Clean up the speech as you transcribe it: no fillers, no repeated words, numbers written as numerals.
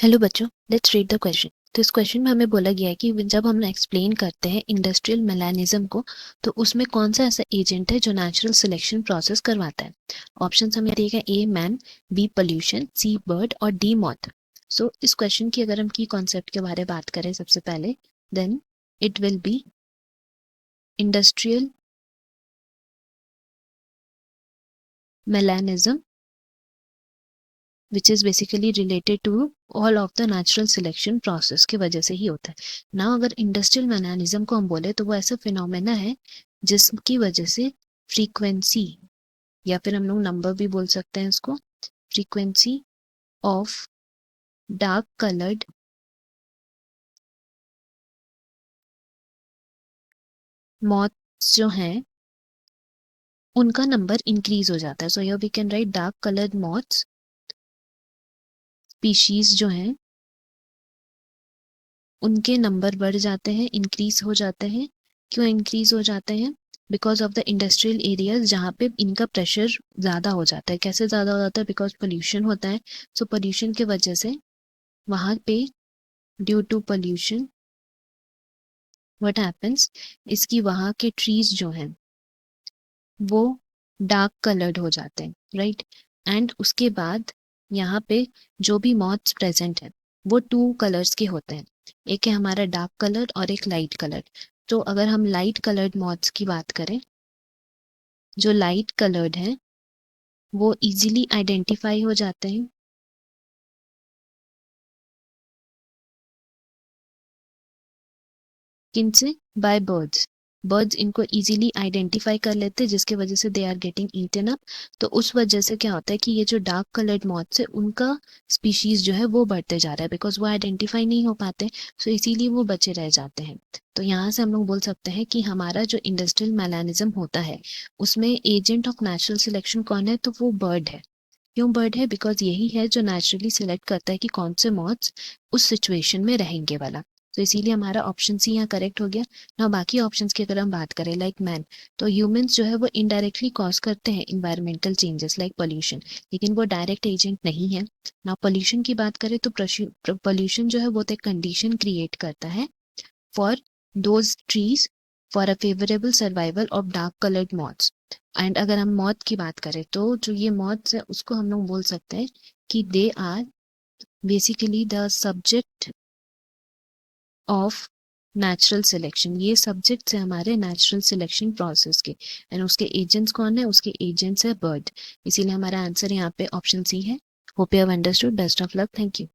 Hello बच्चों, let's read the question. तो इस क्वेश्चन में हमें बोला गया है कि जब हम एक्सप्लेन करते हैं इंडस्ट्रियल मेलानिज्म को, तो उसमें कौन सा ऐसा एजेंट है जो नेचुरल सिलेक्शन प्रोसेस करवाता है। ऑप्शन हमें दिए गए A man, B pollution, C bird और डी मॉथ। सो इस क्वेश्चन की अगर हम की कॉन्सेप्ट के बारे में बात करें सबसे पहले, then it will be industrial melanism which is basically related to all of the natural selection process की वजह से ही होता है ना। अगर इंडस्ट्रियल मैनानिज्म को हम बोले तो वो ऐसा फिनोमेना है जिसकी वजह से फ्रीक्वेंसी, या फिर हम लोग नंबर भी बोल सकते हैं इसको, frequency of dark coloured moths जो हैं उनका नंबर इंक्रीज हो जाता है। So here we can write dark coloured moths species जो हैं उनके नंबर बढ़ जाते हैं, इंक्रीज हो जाते हैं। क्यों इंक्रीज हो जाते हैं? Because of the industrial areas जहाँ पे इनका प्रेशर ज़्यादा हो जाता है। कैसे ज़्यादा हो जाता है? बिकॉज पोल्यूशन होता है। सो पोल्यूशन की वजह से वहाँ पे due to pollution what happens, इसकी वहाँ के ट्रीज जो हैं वो डार्क कलर्ड हो जाते हैं, राइट। एंड उसके बाद यहाँ पे जो भी मॉथ्स प्रेजेंट है वो टू कलर्स के होते हैं, एक है हमारा डार्क कलर और एक लाइट कलर। तो अगर हम लाइट कलर्ड मॉथ्स की बात करें, जो लाइट कलर्ड हैं वो इजीली आइडेंटिफाई हो जाते हैं किनसे? By birds. बर्ड्स इनको इजीली आइडेंटिफाई कर लेते हैं जिसके वजह से they are getting eaten up. तो उस वजह से क्या होता है कि ये जो डार्क कलर्ड मॉथ्स है उनका स्पीशीज जो है वो बढ़ते जा रहा है, बिकॉज वो आइडेंटिफाई नहीं हो पाते, सो इसीलिए वो बचे रह जाते हैं। तो यहाँ से हम लोग बोल सकते हैं कि हमारा जो इंडस्ट्रियल मैलानिज्म होता है उसमें एजेंट ऑफ नेचुरल सिलेक्शन कौन है? तो वो बर्ड है। क्यों बर्ड है? बिकॉज यही है जो नेचुरली सिलेक्ट करता है कि कौन से मॉथ्स उस सिचुएशन में रहेंगे वाला। तो इसीलिए हमारा ऑप्शन सी यहाँ करेक्ट हो गया ना। बाकी ऑप्शंस की अगर हम बात करें लाइक मैन, तो ह्यूमंस जो है वो इनडायरेक्टली कॉज करते हैं इन्वायरमेंटल चेंजेस लाइक पोल्यूशन, लेकिन वो डायरेक्ट एजेंट नहीं है ना। पोल्यूशन की बात करें तो पोल्यूशन जो है वो एक कंडीशन क्रिएट करता है for those trees for a favourable survival of dark coloured moths. And अगर हम मौत की बात करें तो जो ये मौत है उसको हम लोग बोल सकते हैं कि they are basically the subject of natural selection. ये सब्जेक्ट्स है हमारे नेचुरल सिलेक्शन प्रोसेस के, एंड उसके एजेंट्स कौन है? उसके एजेंट्स है बर्ड। इसीलिए हमारा आंसर यहाँ पे ऑप्शन सी है। Hope you have understood. Best of luck. Thank you.